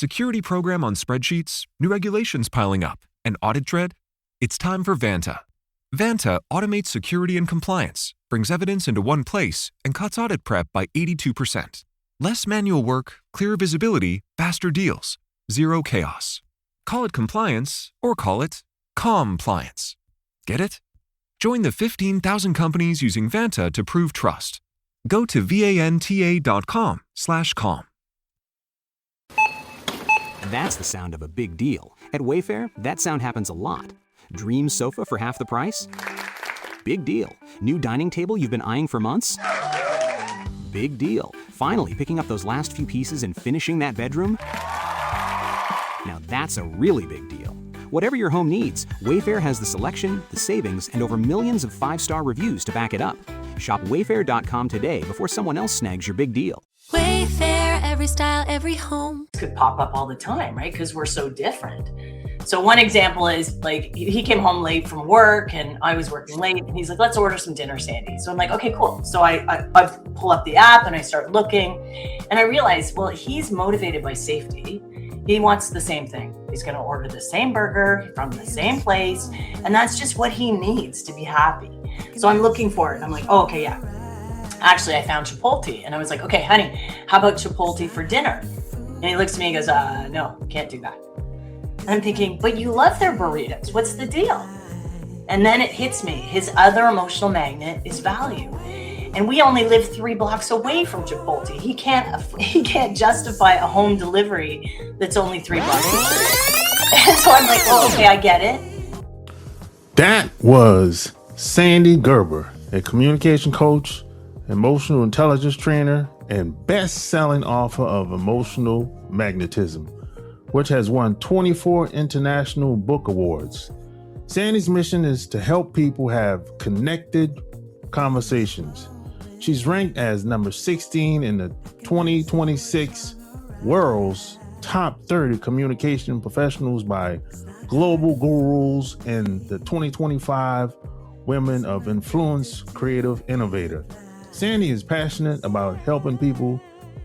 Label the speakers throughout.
Speaker 1: Security program on spreadsheets, new regulations piling up, and audit dread? It's time for Vanta. Vanta automates security and compliance, brings evidence into one place, and cuts audit prep by 82%. Less manual work, clearer visibility, faster deals, zero chaos. Call it compliance or call it compliance. Get it? Join the 15,000 companies using Vanta to prove trust. Go to vanta.com/calm.
Speaker 2: That's the sound of a big deal. At Wayfair, that sound happens a lot. Dream sofa for half the price? Big deal. New dining table you've been eyeing for months? Big deal. Finally picking up those last few pieces and finishing that bedroom? Now that's a really big deal. Whatever your home needs, Wayfair has the selection, the savings, and over millions of 5-star reviews to back it up. Shop Wayfair.com today before someone else snags your big deal.
Speaker 3: Wayfair, every style, every home.
Speaker 4: Could pop up all the time, right? Because we're so different. So one example is like he came home late from work and I was working late and he's like, let's order some dinner, Sandy. So I'm like, okay, cool. So I pull up the app and I start looking and I realize, well, he's motivated by safety. He wants the same thing. He's going to order the same burger from the same place. And that's just what he needs to be happy. So I'm looking for it. I'm like, oh, okay, yeah. Actually, I found Chipotle. And I was like, okay, honey, how about Chipotle for dinner? And he looks at me and goes, no, can't do that. And I'm thinking, but you love their burritos. What's the deal? And then it hits me. His other emotional magnet is value. And we only live 3 blocks away from Chipotle. He can't justify a home delivery that's only 3 blocks away. And so I'm like, oh, okay, I get it.
Speaker 5: That was Sandy Gerber, a communication coach, emotional intelligence trainer, and best-selling author of Emotional Magnetism, which has won 24 international book awards. Sandy's mission is to help people have connected conversations. She's ranked as number 16 in the 2026 World's Top 30 Communication Professionals by Global Gurus and the 2025 Women of Influence Creative Innovator. Sandy is passionate about helping people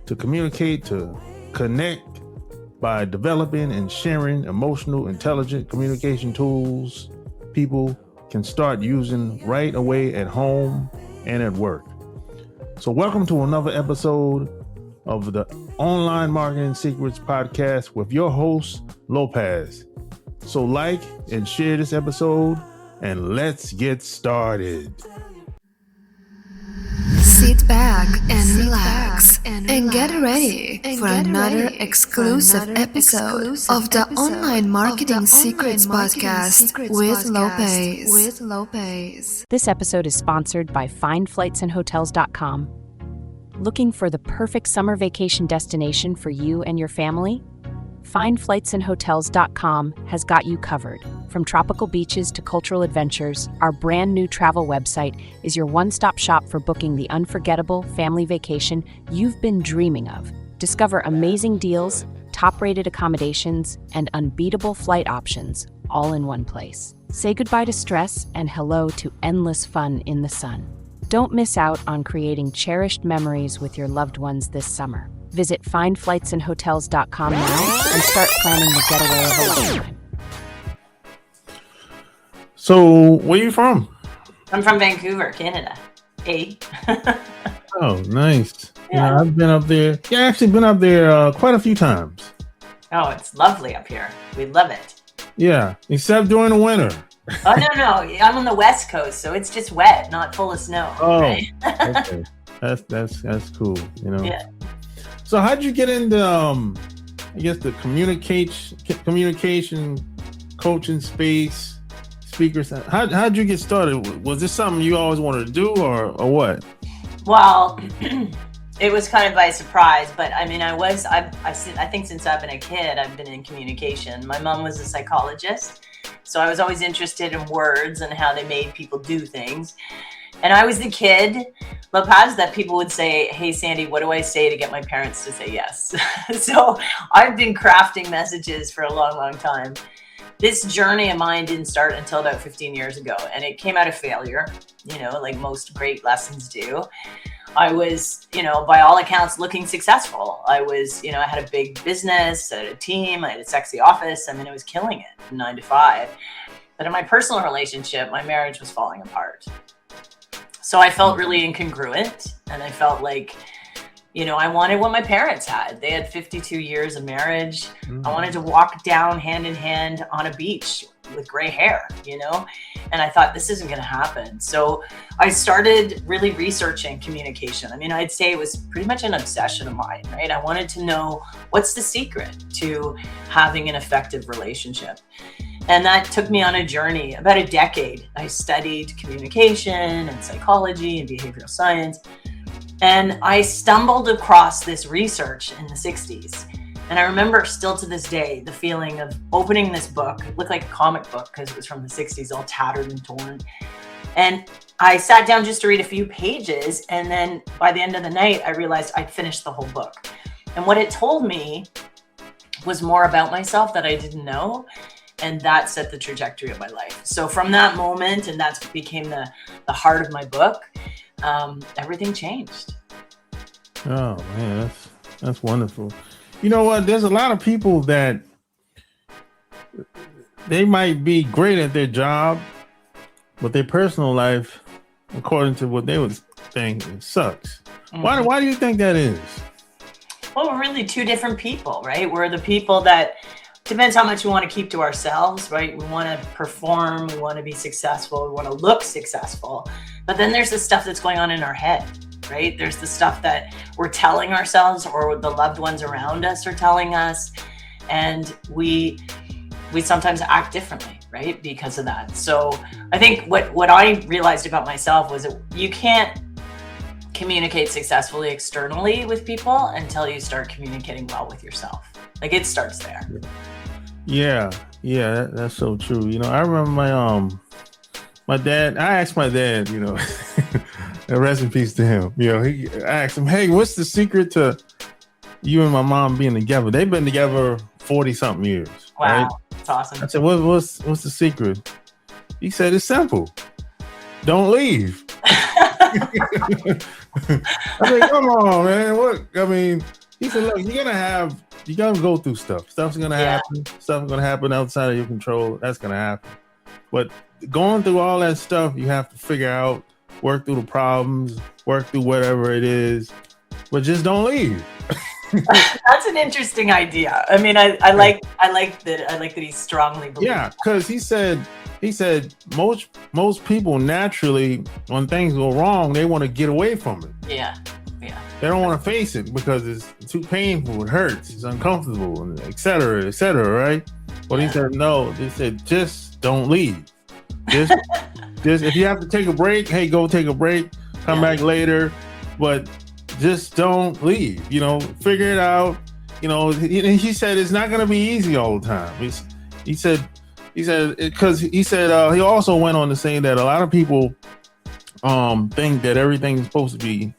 Speaker 5: to communicate, to connect by developing and sharing emotional, intelligent communication tools people can start using right away at home and at work. So welcome to another episode of the Online Marketing Secrets Podcast with your host, Lopez. So like and share this episode and let's get started.
Speaker 3: Sit back and relax and get ready for another exclusive episode of the Online Marketing Secrets Podcast with Lopez.
Speaker 6: This episode is sponsored by FindFlightsAndHotels.com. Looking for the perfect summer vacation destination for you and your family? FindFlightsAndHotels.com has got you covered. From tropical beaches to cultural adventures, our brand new travel website is your one-stop shop for booking the unforgettable family vacation you've been dreaming of. Discover amazing deals, top-rated accommodations, and unbeatable flight options, all in one place. Say goodbye to stress and hello to endless fun in the sun. Don't miss out on creating cherished memories with your loved ones this summer. Visit FindFlightsAndHotels.com now and start planning the getaway of a lifetime.
Speaker 5: So, where are you from?
Speaker 4: I'm from Vancouver, Canada. Hey.
Speaker 5: Oh, nice.
Speaker 4: Yeah.
Speaker 5: I've been up there. Yeah, actually been up there quite a few times.
Speaker 4: Oh, it's lovely up here. We love it.
Speaker 5: Yeah, except during the winter.
Speaker 4: Oh, no. I'm on the West Coast, so it's just wet, not full of snow.
Speaker 5: Oh,
Speaker 4: right?
Speaker 5: okay. That's cool, you know.
Speaker 4: Yeah.
Speaker 5: So how'd you get into, I guess, the communication coaching space, speakers? How'd you get started? Was this something you always wanted to do or what?
Speaker 4: Well, it was kind of by surprise, but I mean, I think since I've been a kid, I've been in communication. My mom was a psychologist, so I was always interested in words and how they made people do things. And I was the kid, Lopez, that people would say, hey, Sandy, what do I say to get my parents to say yes? So I've been crafting messages for a long, long time. this journey of mine didn't start until about 15 years ago, and it came out of failure, like most great lessons do. I was, by all accounts, looking successful. I was, I had a big business, I had a team, I had a sexy office. I mean, I was killing it from 9 to 5. But in my personal relationship, my marriage was falling apart. So I felt really incongruent, and I felt like, I wanted what my parents had. They had 52 years of marriage. I wanted to walk down hand in hand on a beach with gray hair, and I thought, this isn't going to happen. So I started really researching communication. I mean, I'd say it was pretty much an obsession of mine, right? I wanted to know what's the secret to having an effective relationship. And that took me on a journey, about a decade. I studied communication and psychology and behavioral science. And I stumbled across this research in the 60s. And I remember still to this day, the feeling of opening this book. It looked like a comic book because it was from the 60s, all tattered and torn. And I sat down just to read a few pages. And then by the end of the night, I realized I'd finished the whole book. And what it told me was more about myself that I didn't know. And that set the trajectory of my life. So from that moment, and that became the heart of my book, everything changed.
Speaker 5: Oh man, that's wonderful. You know what? There's a lot of people that they might be great at their job, but their personal life, according to what they would think, it sucks. Mm-hmm. Why do you think that is?
Speaker 4: Well, we're really two different people, right? We're the people that depends how much we want to keep to ourselves, right? We want to perform, we want to be successful, we want to look successful. But then there's the stuff that's going on in our head, right? There's the stuff that we're telling ourselves or the loved ones around us are telling us. And we sometimes act differently, right? Because of that. So I think what I realized about myself was that you can't communicate successfully externally with people until you start communicating well with yourself. Like it starts there.
Speaker 5: Yeah, that's so true. I remember my dad. I asked my dad, and rest in peace to him. I asked him, "Hey, what's the secret to you and my mom being together? They've been together 40 something years."
Speaker 4: Wow,
Speaker 5: right?
Speaker 4: That's awesome.
Speaker 5: I said, "What's the secret?" He said, "It's simple. Don't leave." I said, "Come on, man. What? I mean," he said, "Look, you gotta go through stuff. Stuff's gonna happen. Stuff's gonna happen outside of your control. That's gonna happen. But going through all that stuff, you have to figure out, work through the problems, work through whatever it is, but just don't leave."
Speaker 4: That's an interesting idea. I mean, I like that he strongly believes.
Speaker 5: Yeah, because he said most people naturally, when things go wrong, they want to get away from it.
Speaker 4: Yeah.
Speaker 5: They don't want to face it because it's too painful, it hurts, it's uncomfortable, and et cetera, right? But he said, no, they said, just don't leave. Just if you have to take a break, hey, go take a break, come back later, but just don't leave, figure it out. He said it's not going to be easy all the time. He said, because he said, he also went on to say that a lot of people think that everything's supposed to be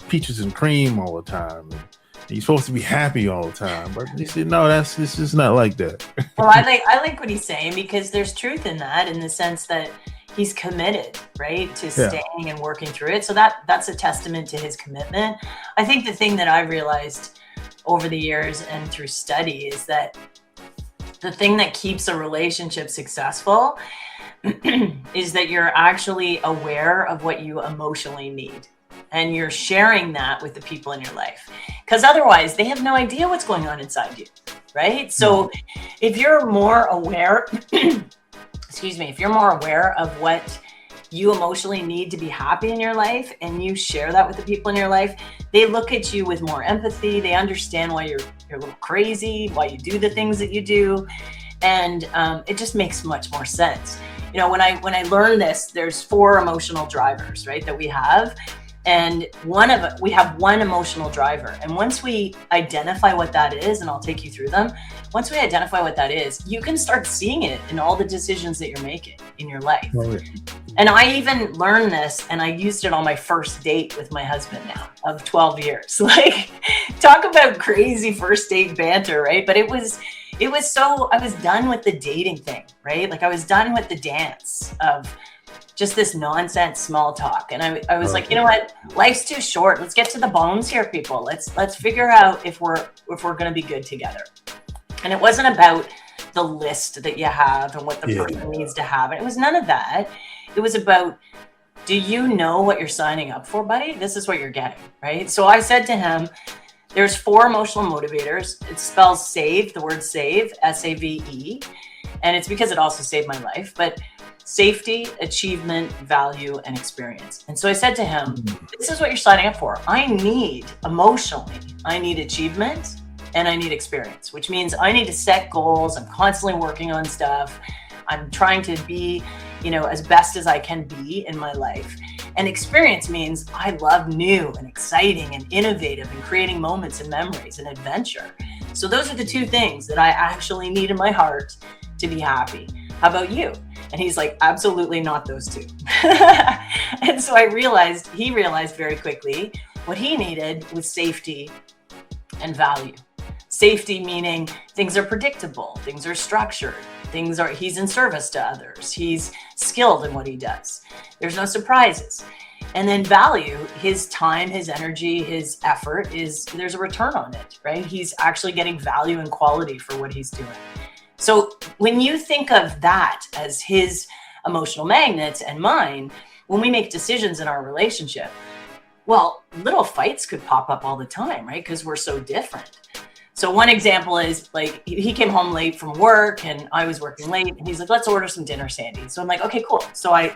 Speaker 5: peaches and cream all the time. And you're supposed to be happy all the time. But he said, no, it's just not like that.
Speaker 4: Well, I like what he's saying, because there's truth in that, in the sense that he's committed, right, to staying and working through it. So that's a testament to his commitment. I think the thing that I realized over the years and through study is that the thing that keeps a relationship successful is that you're actually aware of what you emotionally need. And you're sharing that with the people in your life, because otherwise they have no idea what's going on inside you, right? So if you're more aware, if you're more aware of what you emotionally need to be happy in your life, and you share that with the people in your life, they look at you with more empathy. They understand why you're a little crazy, why you do the things that you do. And it just makes much more sense. When I learned this, there's 4 emotional drivers, right, that we have. And we have one emotional driver. And once we identify what that is, and I'll take you through them, once we identify what that is, you can start seeing it in all the decisions that you're making in your life. Oh, yeah. And I even learned this, and I used it on my first date with my husband now of 12 years. Like, talk about crazy first date banter, right? But it was so, I was done with the dating thing, right? Like, I was done with the dance of just this nonsense small talk. And I was like, you know what? Life's too short. Let's get to the bones here, people. Let's figure out if we're going to be good together. And it wasn't about the list that you have and what the person needs to have. And it was none of that. It was about, do you know what you're signing up for, buddy? This is what you're getting, right? So I said to him, there's 4 emotional motivators. It spells SAVE, the word SAVE, S-A-V-E. And it's because it also saved my life. But safety, achievement, value, and experience. And so I said to him, this is what you're signing up for. I need achievement, and I need experience, which means I need to set goals. I'm constantly working on stuff. I'm trying to be, as best as I can be in my life. And experience means I love new and exciting and innovative and creating moments and memories and adventure. So those are the 2 things that I actually need in my heart to be happy. How about you? And he's like, absolutely not those 2. And so he realized very quickly what he needed was safety and value. Safety meaning things are predictable, things are structured, he's in service to others, he's skilled in what he does. There's no surprises. And then value, his time, his energy, his effort there's a return on it, right? He's actually getting value and quality for what he's doing. So when you think of that as his emotional magnets and mine, when we make decisions in our relationship, well, little fights could pop up all the time, right? Because we're so different. So one example is, like, he came home late from work and I was working late, and he's like, let's order some dinner, Sandy. So I'm like, okay, cool. So I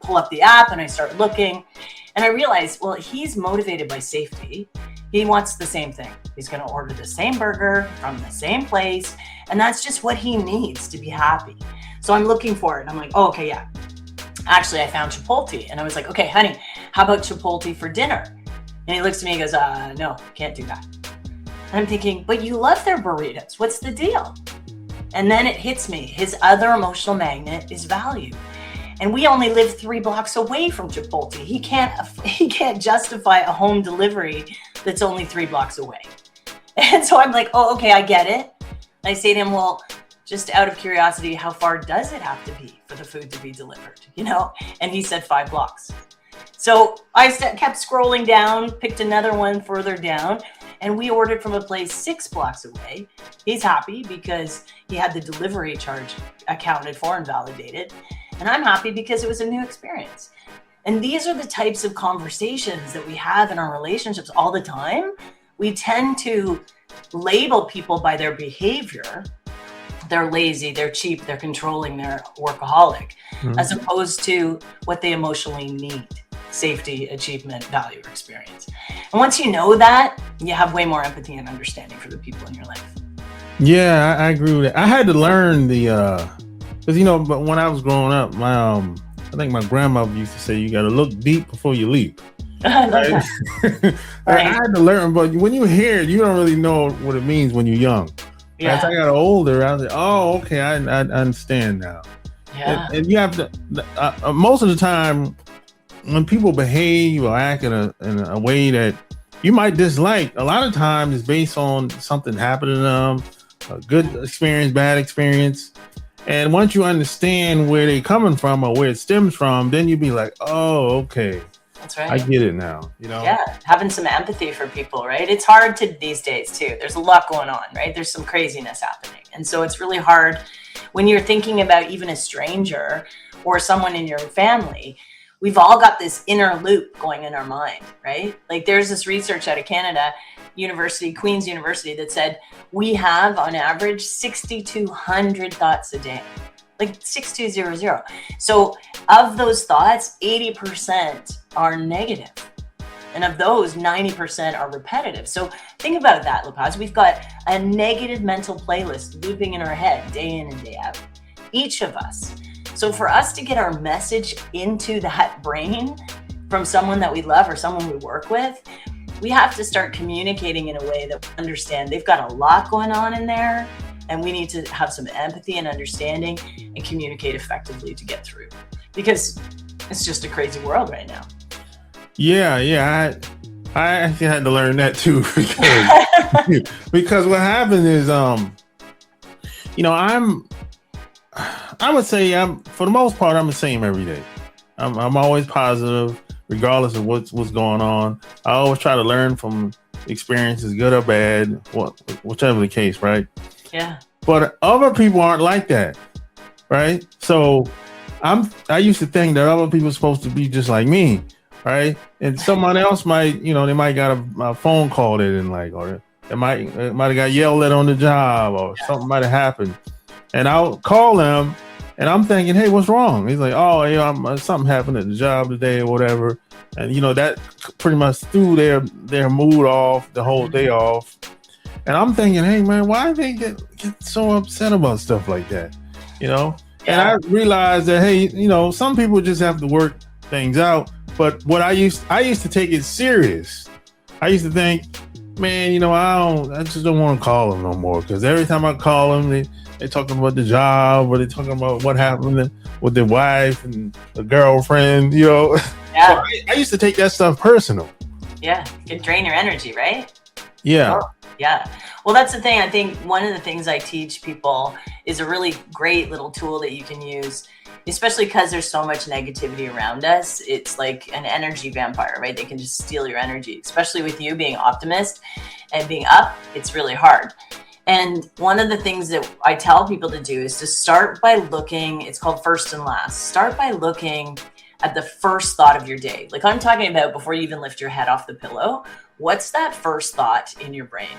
Speaker 4: pull up the app and I start looking, and I realize, well, he's motivated by safety. He wants the same thing. He's going to order the same burger from the same place, and that's just what he needs to be happy. So I'm looking for it. I'm like, oh, okay, yeah. Actually, I found Chipotle, and I was like, okay, honey, how about Chipotle for dinner? And he looks at me and goes, no, can't do that. And I'm thinking, but you love their burritos. What's the deal? And then it hits me. His other emotional magnet is value. And we only live 3 blocks away from Chipotle. He can't justify a home delivery that's only 3 blocks away. And so I'm like, oh, okay, I get it. And I say to him, well, just out of curiosity, how far does it have to be for the food to be delivered? And he said 5 blocks. So I kept scrolling down, picked another one further down, and we ordered from a place 6 blocks away. He's happy because he had the delivery charge accounted for and validated. And I'm happy because it was a new experience. And these are the types of conversations that we have in our relationships all the time. We tend to label people by their behavior. They're lazy, they're cheap, they're controlling, they're workaholic, as opposed to what they emotionally need: safety, achievement, value, or experience. And once you know that, you have way more empathy and understanding for the people in your life.
Speaker 5: Yeah, I agree with that. I had to learn because but when I was growing up, I think my grandmother used to say, you got to look deep before you leap.
Speaker 4: I love that.
Speaker 5: I had to learn, but when you hear it, you don't really know what it means when you're young.
Speaker 4: Yeah.
Speaker 5: As I got older, I was like, oh, okay, I understand now.
Speaker 4: Yeah.
Speaker 5: And you have to, most of the time, when people behave or act in a way that you might dislike, a lot of times it's based on something happened to them, a good experience, bad experience. And once you understand where they're coming from or where it stems from, then you'd be like, oh, okay.
Speaker 4: That's right.
Speaker 5: I get it now,
Speaker 4: Yeah, having some empathy for people, right? It's hard these days too. There's a lot going on, right? There's some craziness happening. And so it's really hard when you're thinking about even a stranger or someone in your family. We've all got this inner loop going in our mind, right? Like, there's this research out of Canada, Queen's University, that said we have on average 6,200 thoughts a day. Like 6,200. So of those thoughts, 80% are negative. And of those, 90% are repetitive. So think about that, La Paz. We've got a negative mental playlist looping in our head day in and day out. Each of us. So for us to get our message into that brain, from someone that we love or someone we work with, we have to start communicating in a way that we understand they've got a lot going on in there, and we need to have some empathy and understanding and communicate effectively to get through, because it's just a crazy world right now.
Speaker 5: Yeah. I actually had to learn that too, because what happened is, I would say for the most part, I'm the same every day. I'm always positive, regardless of what's going on. I always try to learn from experiences, good or bad, whichever the case, right?
Speaker 4: Yeah.
Speaker 5: But other people aren't like that, right? So I used to think that other people are supposed to be just like me, right? And someone else might, they might got a phone call they didn't like, or it might have got yelled at on the job, or something might have happened. And I'll call them, and I'm thinking, hey, what's wrong? He's like, oh, something happened at the job today or whatever. And, that pretty much threw their mood off, the whole day off. And I'm thinking, hey, man, why do they get so upset about stuff like that?
Speaker 4: Yeah.
Speaker 5: And I realized that, hey, some people just have to work things out. But what I used to take it serious. I used to think, man, I just don't want to call them no more, because every time I call them, they're talking about the job, or they're talking about what happened with their wife and the girlfriend, Yeah. So I used to take that stuff personal.
Speaker 4: Yeah. It can drain your energy, right?
Speaker 5: Yeah.
Speaker 4: Oh, yeah. Well, that's the thing. I think one of the things I teach people is a really great little tool that you can use, especially because there's so much negativity around us. It's like an energy vampire, right? They can just steal your energy, especially with you being optimist and being up. It's really hard. And one of the things that I tell people to do is to start by looking, it's called first and last. Start by looking at the first thought of your day. Like I'm talking about before you even lift your head off the pillow, what's that first thought in your brain?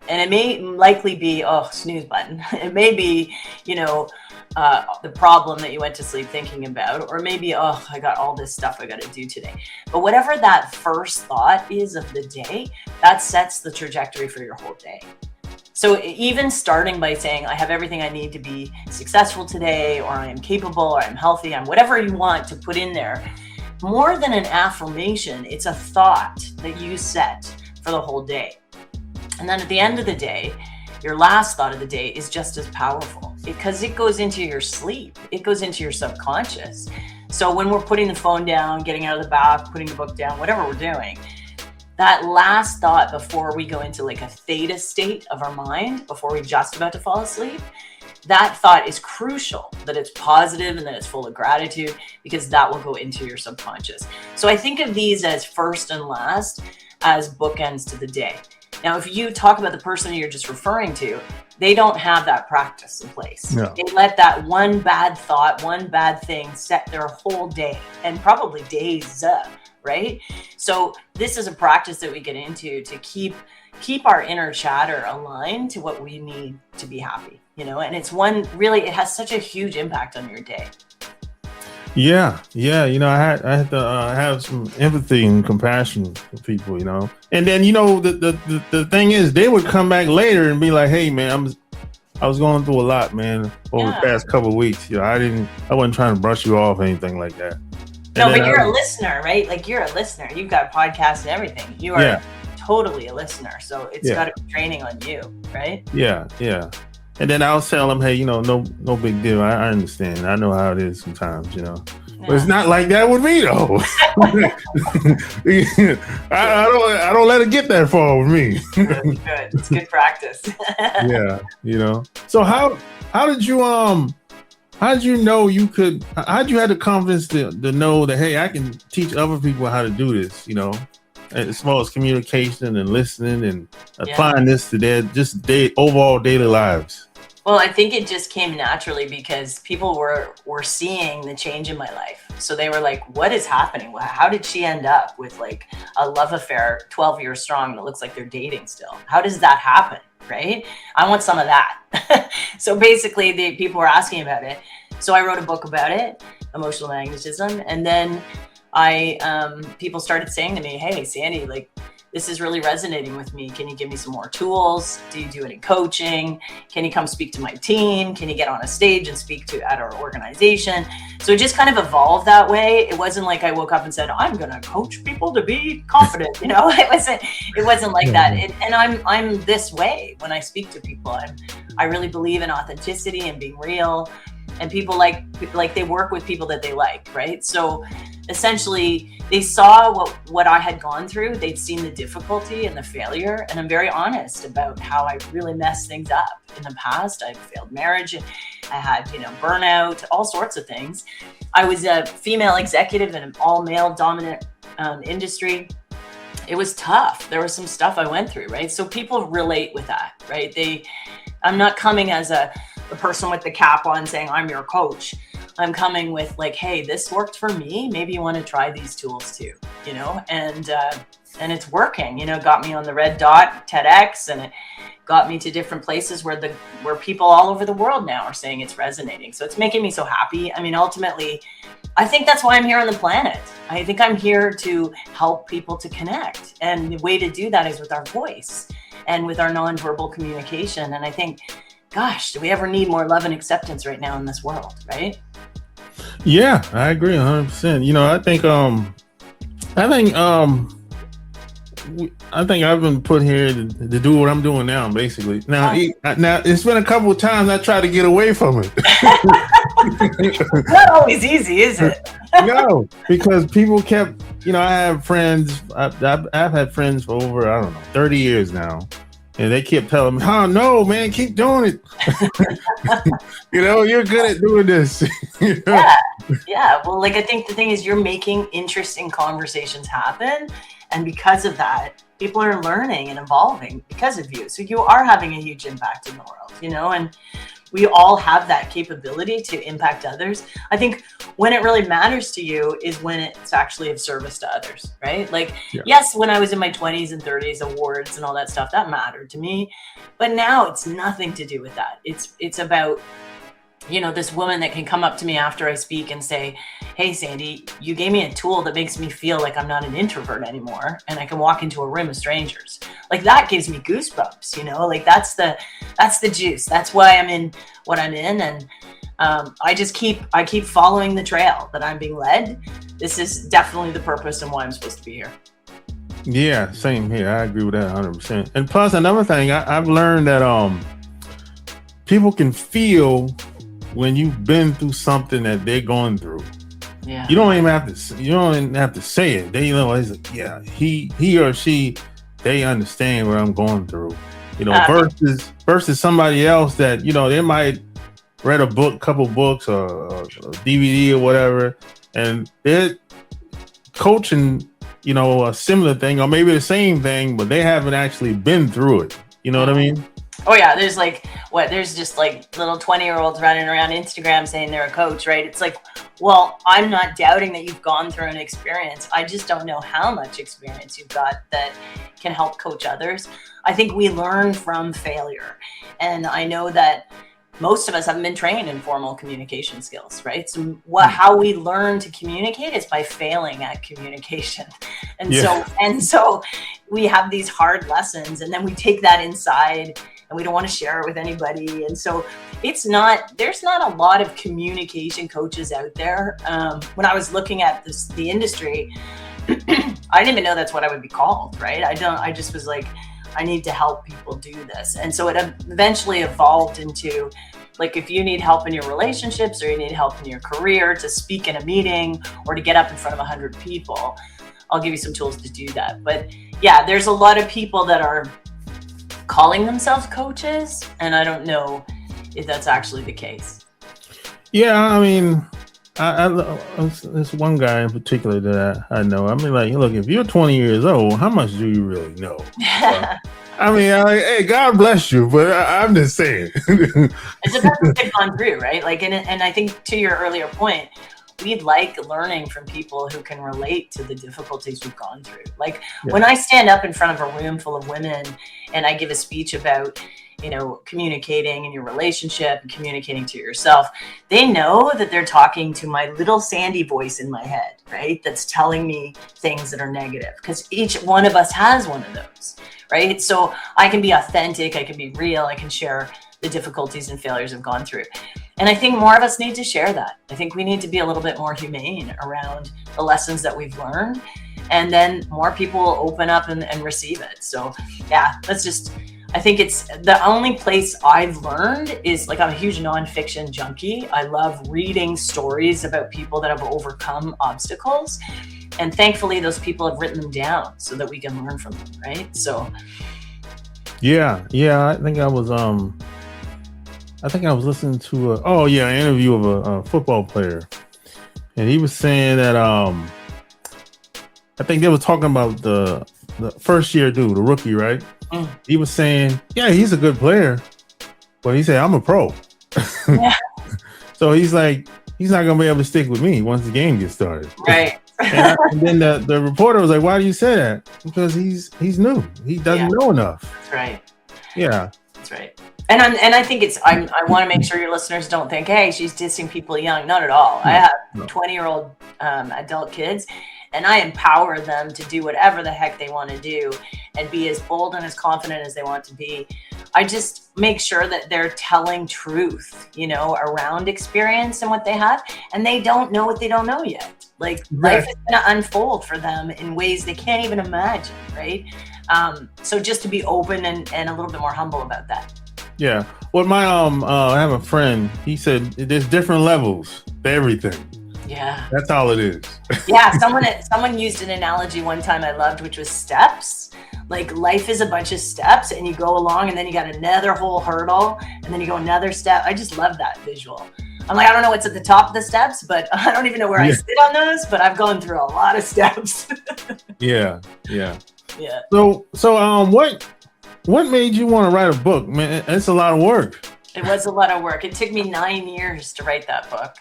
Speaker 4: And it may likely be, snooze button. It may be, the problem that you went to sleep thinking about, or maybe, I got all this stuff I got to do today. But whatever that first thought is of the day, that sets the trajectory for your whole day. So even starting by saying, I have everything I need to be successful today, or I am capable, or I'm healthy, I'm whatever you want to put in there, more than an affirmation, it's a thought that you set for the whole day. And then at the end of the day, your last thought of the day is just as powerful, because it goes into your sleep. It goes into your subconscious. So when we're putting the phone down, getting out of the bath, putting the book down, whatever we're doing, that last thought before we go into like a theta state of our mind, before we're just about to fall asleep, that thought is crucial, that it's positive and that it's full of gratitude, because that will go into your subconscious. So I think of these as first and last, as bookends to the day. Now, if you talk about the person you're just referring to, they don't have that practice in place.
Speaker 5: No.
Speaker 4: They let that one bad thought, one bad thing set their whole day, and probably days, right? So this is a practice that we get into to keep our inner chatter aligned to what we need to be happy, and it's it has such a huge impact on your day.
Speaker 5: Yeah. I had to have some empathy and compassion for people, And then, the thing is, they would come back later and be like, "Hey, man, I was going through a lot, man, over the past couple of weeks. I wasn't trying to brush you off or anything like that."
Speaker 4: No, but you're a listener, right? Like you're a listener. You've got podcasts and everything. You are totally a listener. So it's got to be draining on you, right? Yeah.
Speaker 5: And then I'll tell them, hey, no big deal. I understand. I know how it is sometimes, But it's not like that with me, though. I don't let it get that far with me.
Speaker 4: Good. It's good practice.
Speaker 5: Yeah. So how did you know you could? How'd you have the confidence to know that, hey, I can teach other people how to do this? As far as communication and listening and applying this to their overall daily lives.
Speaker 4: Well, I think it just came naturally because people were seeing the change in my life. So they were like, what is happening? How did she end up with like a love affair 12 years strong and it looks like they're dating still? How does that happen? Right? I want some of that. So basically the people were asking about it. So I wrote a book about it, Emotional Magnetism. And then people started saying to me, hey, Sandy, like, this is really resonating with me. Can you give me some more tools? Do you do any coaching? Can you come speak to my team? Can you get on a stage and speak to at our organization? So it just kind of evolved that way. It wasn't like I woke up and said, I'm going to coach people to be confident. You know, it wasn't like that. And I'm this way when I speak to people. I really believe in authenticity and being real, and people like they work with people that they like, right? So essentially they saw what I had gone through. They'd seen the difficulty and the failure, and I'm very honest about how I really messed things up in the past. I failed marriage, I had, burnout, all sorts of things. I was a female executive in an all male dominant industry. It was tough. There was some stuff I went through, right? So people relate with that, right? I'm not coming as the person with the cap on saying I'm your coach. I'm coming with like, hey, this worked for me. Maybe you want to try these tools too, and it's working. Got me on the red dot TEDx, and it got me to different places where people all over the world now are saying it's resonating. So it's making me so happy. I mean, ultimately, I think that's why I'm here on the planet. I think I'm here to help people to connect. And the way to do that is with our voice and with our nonverbal communication. And I think, gosh, do we ever need more love and acceptance right now in this world, right?
Speaker 5: Yeah, I agree 100%. I think I've been put here to do what I'm doing now, basically. Now it's been a couple of times I tried to get away from it.
Speaker 4: Not always easy, is it?
Speaker 5: No, because people kept, I have friends. I've had friends for over 30 years now, and they kept telling me, "Oh no, man, keep doing it. You're good at doing this."
Speaker 4: Yeah. Well, I think the thing is, you're making interesting conversations happen. And because of that, people are learning and evolving because of you. So you are having a huge impact in the world, and we all have that capability to impact others. I think when it really matters to you is when it's actually of service to others, right? Yes, when I was in my 20s and 30s, awards and all that stuff, that mattered to me. But now it's nothing to do with that. It's about, this woman that can come up to me after I speak and say, hey, Sandy, you gave me a tool that makes me feel like I'm not an introvert anymore, and I can walk into a room of strangers. That gives me goosebumps, that's the juice. That's why I'm in what I'm in. And I keep following the trail that I'm being led. This is definitely the purpose and why I'm supposed to be here.
Speaker 5: Yeah, same here. I agree with that 100%. And plus another thing, I've learned that people can feel when you've been through something that they're going through.
Speaker 4: Yeah.
Speaker 5: You don't even have to say it. They it's like, yeah, he or she, they understand what I'm going through. Versus somebody else that, they might read a book, couple books or a DVD or whatever, and they're coaching, a similar thing or maybe the same thing, but they haven't actually been through it. You know what I mean?
Speaker 4: Oh yeah, there's there's just little 20-year-olds running around Instagram saying they're a coach, right? It's like, well, I'm not doubting that you've gone through an experience. I just don't know how much experience you've got that can help coach others. I think we learn from failure. And I know that most of us haven't been trained in formal communication skills, right? So how we learn to communicate is by failing at communication. And so we have these hard lessons, and then we take that inside and we don't want to share it with anybody. And so there's not a lot of communication coaches out there. When I was looking at the industry, I didn't even know that's what I would be called, right? I just was like, I need to help people do this. And so it eventually evolved into, if you need help in your relationships or you need help in your career to speak in a meeting or to get up in front of 100 people, I'll give you some tools to do that. But yeah, there's a lot of people that are calling themselves coaches, and I don't know if that's actually the case.
Speaker 5: Yeah, I mean, there's one guy in particular that I know. I mean, look, if you're 20 years old, how much do you really know? I mean, hey, God bless you, but I'm just saying.
Speaker 4: It's about what they've gone through, right? And I think to your earlier point, we like learning from people who can relate to the difficulties we've gone through. When I stand up in front of a room full of women and I give a speech about communicating in your relationship and communicating to yourself, they know that they're talking to my little Sandy voice in my head, right? That's telling me things that are negative, because each one of us has one of those, right? So I can be authentic, I can be real, I can share the difficulties and failures I've gone through. And I think more of us need to share that. I think we need to be a little bit more humane around the lessons that we've learned. And then more people will open up and receive it. So yeah, I think it's the only place I've learned is, like, I'm a huge nonfiction junkie. I love reading stories about people that have overcome obstacles. And thankfully, those people have written them down so that we can learn from them, right? So
Speaker 5: yeah. I think I was listening to an interview of a football player, and he was saying that I think they were talking about the first year dude, the rookie, right? He was saying, yeah, he's a good player, but he said, I'm a pro.
Speaker 4: yeah,
Speaker 5: So he's like, he's not gonna be able to stick with me once the game gets started.
Speaker 4: right.
Speaker 5: And then the reporter was like, why do you say that? Because he's new. He doesn't know enough.
Speaker 4: That's right.
Speaker 5: Yeah.
Speaker 4: That's right. And I think I want to make sure your listeners don't think, hey, she's dissing people young. Not at all. I have 20-year-old adult kids, and I empower them to do whatever the heck they want to do and be as bold and as confident as they want to be. I just make sure that they're telling truth, around experience and what they have, and they don't know what they don't know yet. Like, life is going to unfold for them in ways they can't even imagine, right? So just to be open and a little bit more humble about that.
Speaker 5: Yeah. Well, my I have a friend. He said there's different levels to everything.
Speaker 4: Yeah.
Speaker 5: That's all it is.
Speaker 4: Yeah. Someone used an analogy one time I loved, which was steps. Like, life is a bunch of steps, and you go along, and then you got another whole hurdle, and then you go another step. I just love that visual. I'm like, I don't know what's at the top of the steps, but I don't even know where I sit on those, but I've gone through a lot of steps.
Speaker 5: Yeah. So what made you want to write a book, man? It's a lot of work.
Speaker 4: It was a lot of work. It took me 9 years to write that book.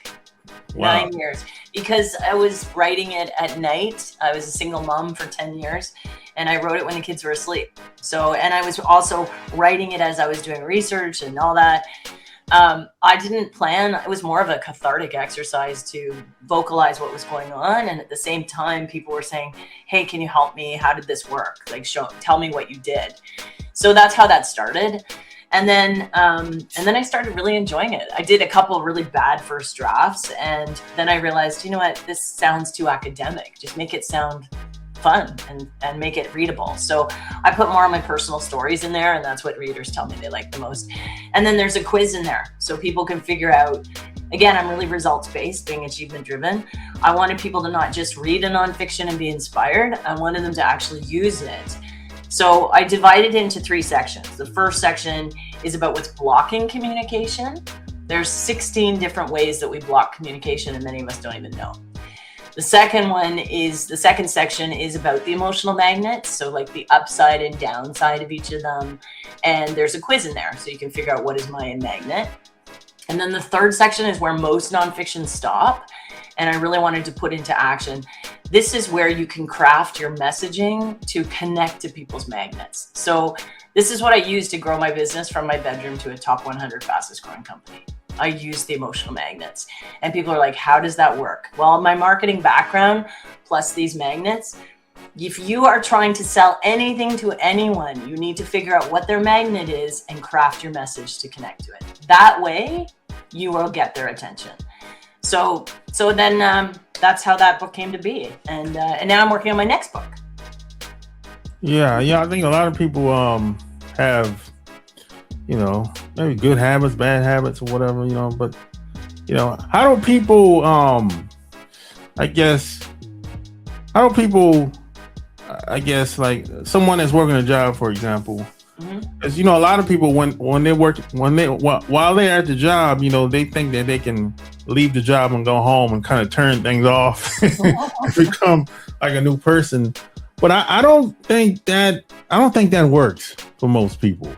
Speaker 4: Wow. 9 years, because I was writing it at night. I was a single mom for 10 years, and I wrote it when the kids were asleep. So, and I was also writing it as I was doing research and all that. I didn't plan. It was more of a cathartic exercise to vocalize what was going on. And at the same time, people were saying, hey, can you help me? How did this work? Like, tell me what you did. So that's how that started. And then I started really enjoying it. I did a couple of really bad first drafts, and then I realized, you know what, this sounds too academic. Just make it sound fun and make it readable. So I put more of my personal stories in there, and that's what readers tell me they like the most. And then there's a quiz in there, so people can figure out. Again, I'm really results-based, being achievement-driven. I wanted people to not just read a nonfiction and be inspired. I wanted them to actually use it. So I divided it into 3 sections. The first section is about what's blocking communication. There's 16 different ways that we block communication, and many of us don't even know. The second section is about the emotional magnets. So, like, the upside and downside of each of them. And there's a quiz in there, so you can figure out what is my magnet. And then the third section is where most nonfiction stop, and I really wanted to put into action. This is where you can craft your messaging to connect to people's magnets. So this is what I use to grow my business from my bedroom to a top 100 fastest growing company. I use the emotional magnets, and people are like, how does that work? Well, my marketing background plus these magnets, if you are trying to sell anything to anyone, you need to figure out what their magnet is and craft your message to connect to it. That way you will get their attention. So then that's how that book came to be. And now I'm working on my next book. Yeah.
Speaker 5: I think a lot of people have, maybe good habits, bad habits, or whatever, but, how do people, like someone that's working a job, for example, as a lot of people, while they're at the job, they think that they can leave the job and go home and kind of turn things off and become like a new person. But I don't think that works for most people.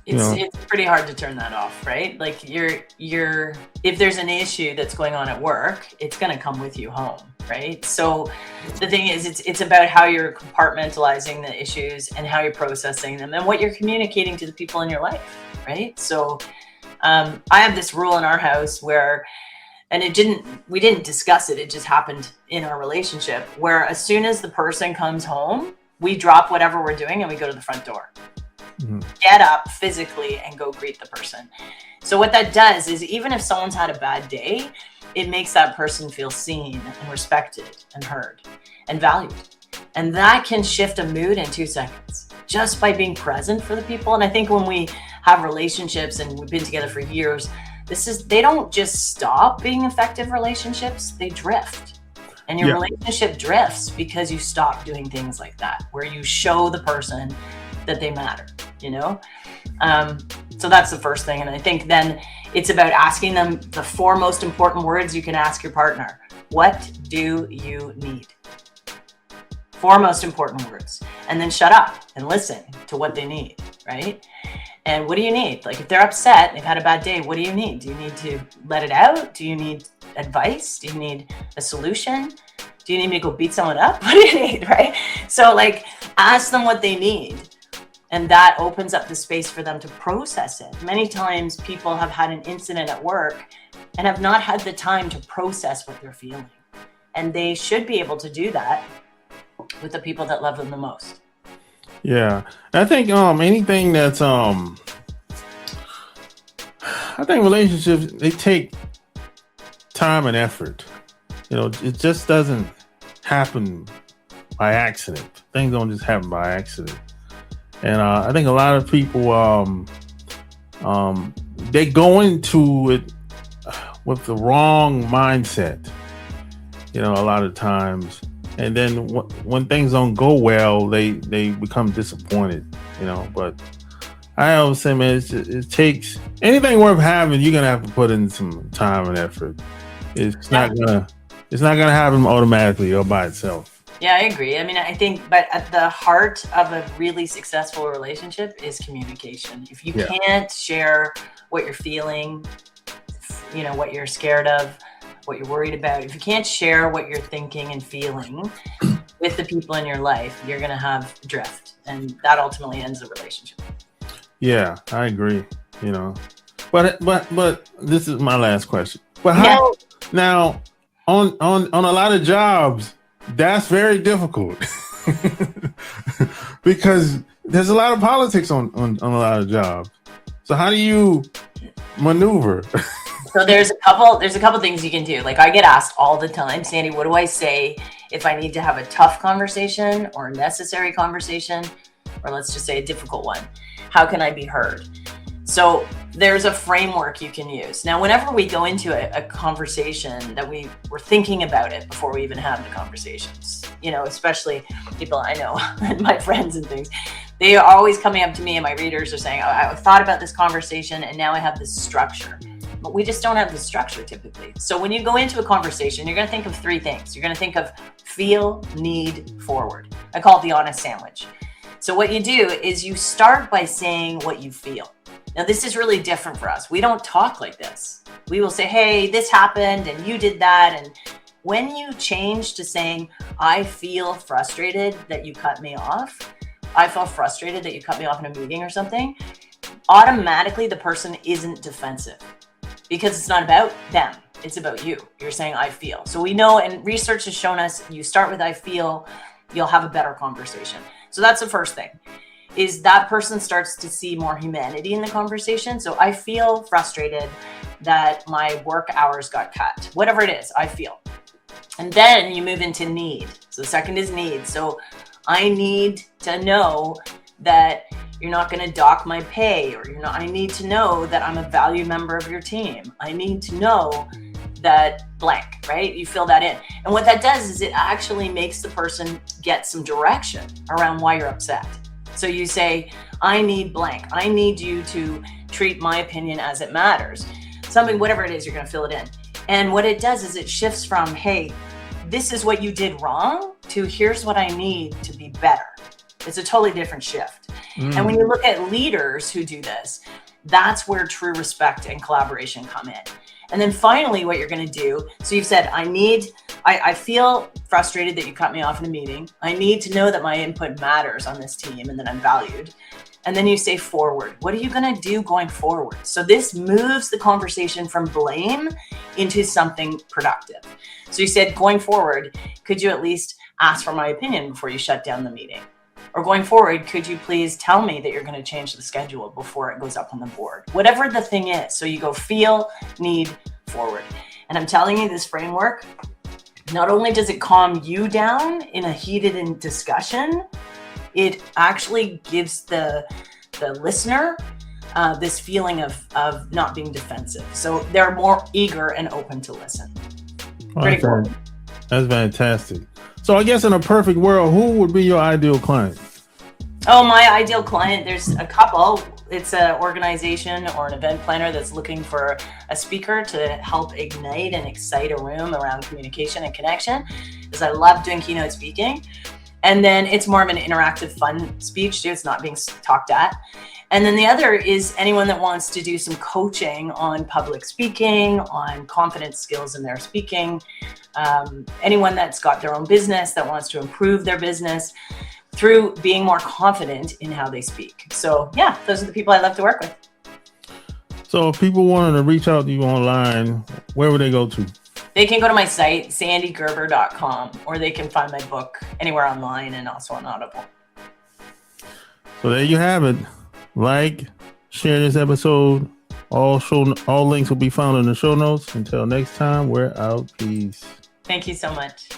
Speaker 4: It's pretty hard to turn that off, right? Like, you're if there's an issue that's going on at work, it's going to come with you home. right? So the thing is, it's about how you're compartmentalizing the issues and how you're processing them and what you're communicating to the people in your life, right? So I have this rule in our house where, and we didn't discuss it, it just happened in our relationship, where as soon as the person comes home, we drop whatever we're doing and we go to the front door. Get up physically and go greet the person. So what that does is, even if someone's had a bad day, it makes that person feel seen and respected and heard and valued. And that can shift a mood in 2 seconds just by being present for the people. And I think when we have relationships and we've been together for years, they don't just stop being effective relationships, they drift. And your relationship drifts because you stop doing things like that, where you show the person that they matter, you know? So that's the first thing. And I think then it's about asking them the 4 most important words you can ask your partner. What do you need? 4 most important words. And then shut up and listen to what they need, right? And what do you need? Like, if they're upset, they've had a bad day, what do you need? Do you need to let it out? Do you need advice? Do you need a solution? Do you need me to go beat someone up? What do you need, right? So like, ask them what they need. And that opens up the space for them to process it. Many times people have had an incident at work and have not had the time to process what they're feeling. And they should be able to do that with the people that love them the most.
Speaker 5: Yeah. I think anything that's I think relationships, they take time and effort. You know, it just doesn't happen by accident. Things don't just happen by accident. And I think a lot of people they go into it with the wrong mindset, you know, a lot of times. And then when things don't go well, they become disappointed, you know. But I always say, man, it takes anything worth having. You're gonna have to put in some time and effort. It's not gonna happen automatically or by itself.
Speaker 4: Yeah, I agree. I mean, I think, but at the heart of a really successful relationship is communication. If you can't share what you're feeling, you know, what you're scared of, what you're worried about, if you can't share what you're thinking and feeling with the people in your life, you're going to have drift, and that ultimately ends the relationship.
Speaker 5: Yeah, I agree. You know, but this is my last question. But how now on a lot of jobs, that's very difficult because there's a lot of politics on a lot of jobs. So how do you maneuver?
Speaker 4: So there's a couple things you can do. Like, I get asked all the time, Sandy, what do I say if I need to have a tough conversation or a necessary conversation, or let's just say a difficult one? How can I be heard? So there's a framework you can use. Now, whenever we go into a conversation, that we're thinking about it before we even have the conversations, you know, especially people I know and my friends and things, they are always coming up to me and my readers are saying, oh, I thought about this conversation and now I have this structure. But we just don't have the structure typically. So when you go into a conversation, you're going to think of 3 things. You're going to think of feel, need, forward. I call it the honest sandwich. So what you do is you start by saying what you feel. Now, this is really different for us. We don't talk like this. We will say, hey, this happened and you did that. And when you change to saying, I feel frustrated that you cut me off, I feel frustrated that you cut me off in a meeting or something, automatically the person isn't defensive, because it's not about them. It's about you. You're saying, I feel. So we know, and research has shown us, you start with I feel, you'll have a better conversation. So that's the first thing, is that person starts to see more humanity in the conversation. So I feel frustrated that my work hours got cut. Whatever it is, I feel. And then you move into need. So the second is need. So I need to know that you're not going to dock my pay, or I need to know that I'm a valued member of your team. I need to know that blank, right? You fill that in. And what that does is it actually makes the person get some direction around why you're upset. So you say, I need blank. I need you to treat my opinion as it matters. Something, whatever it is, you're going to fill it in. And what it does is it shifts from, hey, this is what you did wrong, to here's what I need to be better. It's a totally different shift. And when you look at leaders who do this, that's where true respect and collaboration come in. And then finally, what you're going to do, so you've said, I feel frustrated that you cut me off in a meeting. I need to know that my input matters on this team and that I'm valued. And then you say forward. What are you going to do going forward? So this moves the conversation from blame into something productive. So you said, going forward, could you at least ask for my opinion before you shut down the meeting? Or going forward, could you please tell me that you're going to change the schedule before it goes up on the board? Whatever the thing is. So you go feel, need, forward. And I'm telling you, this framework, not only does it calm you down in a heated discussion, it actually gives the listener this feeling of not being defensive. So they're more eager and open to listen. Pretty cool.
Speaker 5: That's fantastic. So I guess in a perfect world, who would be your ideal client?
Speaker 4: Oh, my ideal client, there's a couple. It's an organization or an event planner that's looking for a speaker to help ignite and excite a room around communication and connection, because I love doing keynote speaking. And then it's more of an interactive, fun speech too. It's not being talked at. And then the other is anyone that wants to do some coaching on public speaking, on confidence skills in their speaking. Anyone that's got their own business that wants to improve their business through being more confident in how they speak. So yeah, those are the people I love to work with.
Speaker 5: So if people wanted to reach out to you online, where would they go to?
Speaker 4: They can go to my site, sandygerber.com, or they can find my book anywhere online and also on Audible.
Speaker 5: So there you have it. Like, share this episode. All links will be found in the show notes. Until next time, we're out. Peace.
Speaker 4: Thank you so much.